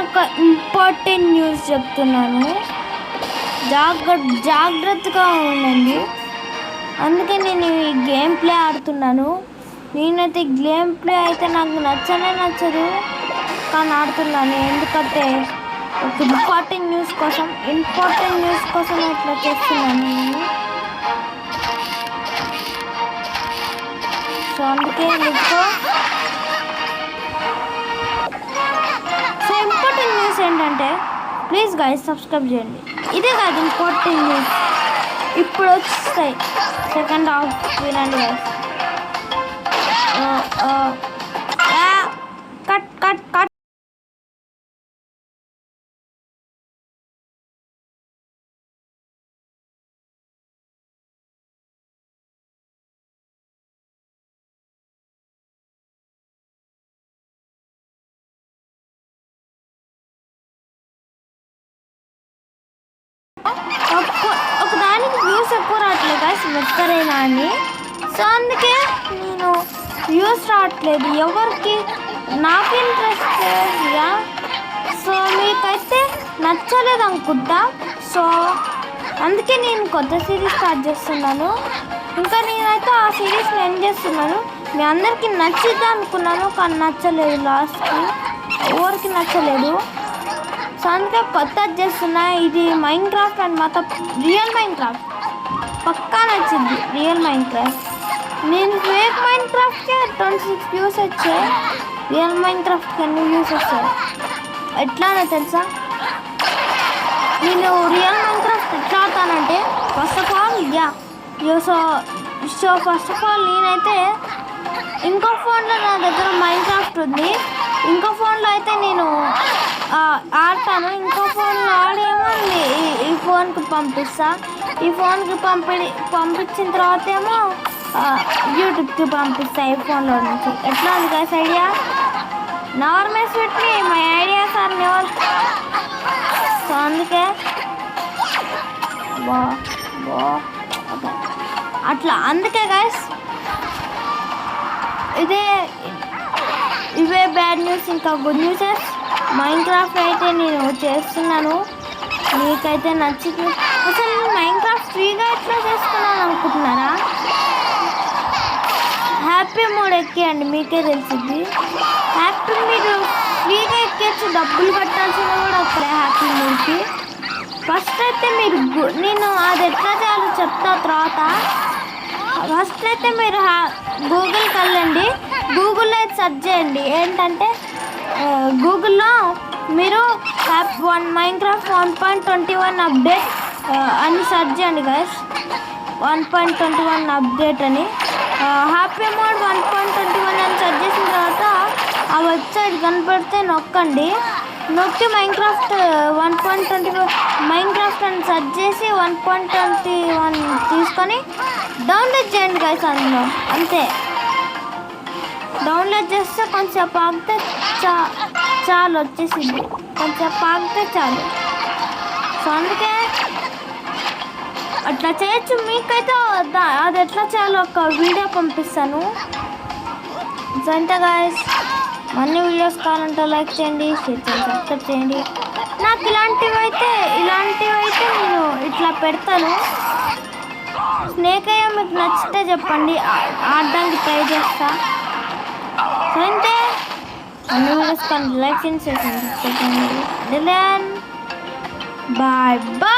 ఒక important news చెప్తున్నాను, జాగ్రత్తగా ఉండండి. అందుకే నేను ఈ గేమ్ ప్లే ఆడుతున్నాను. నేనైతే గేమ్ ప్లే అయితే నాకు నచ్చదు, కానీ ఆడుతున్నాను. ఎందుకంటే ఒక ఇంపార్టెంట్ న్యూస్ కోసం ఇట్లా చేస్తున్నాను నేను. సో అందుకే సో ఇంపార్టెంట్ న్యూస్ ఏంటంటే, ప్లీజ్ గైస్ సబ్స్క్రైబ్ చేయండి. ఇదే కాదు ఇంపార్టెంట్ న్యూస్, ఇప్పుడు వస్తాయి. సెకండ్ హాఫ్ వినండి గైస్. కట్ ఒకదానికి వ్యూస్ ఎక్కువ రావట్లేదు గైస్, వెక్కరేనా అని. సో అందుకే నేను వ్యూస్ రావట్లేదు ఎవరికి, నాకు ఇంట్రెస్ట్. సో మీకైతే నచ్చలేదు అనుకుంటా. సో అందుకే నేను కొత్త సిరీస్ స్టార్ట్ చేస్తున్నాను. ఇంకా నేనైతే ఆ సిరీస్ని ఎండ్ చేస్తున్నాను. మీ అందరికీ నచ్చిద్దా అనుకున్నాను, కానీ నచ్చలేదు. లాస్ట్కి ఎవరికి నచ్చలేదు. సో అందుకే కొత్తది చేస్తున్నా. ఇది మైన్క్రాఫ్ట్ అండ్ మొత్తం రియల్ మైన్క్రాఫ్ట్ పక్కా నచ్చింది. రియల్ మైన్క్రాఫ్ట్, నేను ఫేక్ మైన్క్రాఫ్ట్కే 26 వ్యూస్ వచ్చాయి, రియల్ మైన్క్రాఫ్ట్కి ఎన్ని వ్యూస్ వచ్చాయి ఎట్లానో తెలుసా? నేను రియల్ మైన్క్రాఫ్ట్ ఎట్లా ఆడతానంటే, first of all first of all నేనైతే ఇంకో ఫోన్లో నా దగ్గర మైన్క్రాఫ్ట్ ఉంది. ఇంకో ఫోన్లో అయితే నేను ఆడతాను. ఇంకో ఫోన్లో ఆడేమో ఈ ఫోన్కి పంపిస్తా. ఈ ఫోన్కి పంపించిన తర్వాత ఏమో యూట్యూబ్కి పంపిస్తా ఈ ఫోన్లో నుంచి. ఎట్లా ఉంది గైస్ ఐడియా? నార్మల్ స్వీట్ మీ my ideas are never. So అందుకే అట్లా అందుకే గైస్ ఇవే బ్యాడ్ న్యూస్. ఇంకా గుడ్ న్యూసెస్, మైన్క్రాఫ్ట్ అయితే నేను చేస్తున్నాను. మీకైతే నచ్చింది. అసలు నేను మైన్క్రాఫ్ట్ ఫ్రీగా ఎట్లా చేసుకున్నాను అనుకుంటున్నారా? హ్యాపీ మోడ్ ఎక్కేయండి, మీకే తెలిసింది. హ్యాపీ మీరు ఫ్రీగా ఎక్కేసి డబ్బులు కట్టాల్సింది కూడా అక్కడే హ్యాపీ మోడ్కి. ఫస్ట్ అయితే నేను అది ఎట్లా చేయాలో చెప్తా తర్వాత. ఫస్ట్ అయితే మీరు గూగుల్కి వెళ్ళండి. గూగుల్లో సెర్చ్ చేయండి. ఏంటంటే గూగుల్లో మీరు మైన్క్రాఫ్ట్ 1.21 అప్డేట్ అని సెర్చ్ చేయండి గైస్. 1.21 అప్డేట్ అని, హ్యాపీ మోడ్ 1.21 అని సెర్చ్ చేసిన తర్వాత ఆ వెబ్సైట్ కనపడితే నొక్కండి. నొక్కి మైన్క్రాఫ్ట్ 1.21 మైన్క్రాఫ్ట్ అని సెర్చ్ చేసి 1.21 తీసుకొని డౌన్లోడ్ చేయండి గైస్. అందులో అంతే, డౌన్లోడ్ చేస్తే కొంచెంసేపు ఆగితే చాలు వచ్చేసింది. కొంచెంసేపు ఆగితే చాలు. సో అందుకే అట్లా చేయొచ్చు. మీకైతే అది ఎట్లా చేయాలో ఒక వీడియో పంపిస్తాను. సో అంతే గైస్, అన్ని వీడియోస్ కావాలంటే లైక్ చేయండి, షేర్ చేయండి, సబ్స్క్రైబ్ చేయండి. నాకు ఇలాంటివి అయితే నేను ఇట్లా పెడతాను. స్నేక్ అయ్యా మీకు నచ్చితే చెప్పండి, ఆడడానికి ట్రై చేస్తా. సో అంతే, అన్ని వీడియోస్ కానీ లైక్ చేయండి, షేర్ చేయండి, సబ్స్క్రైబ్ చేయండి. Bye bye.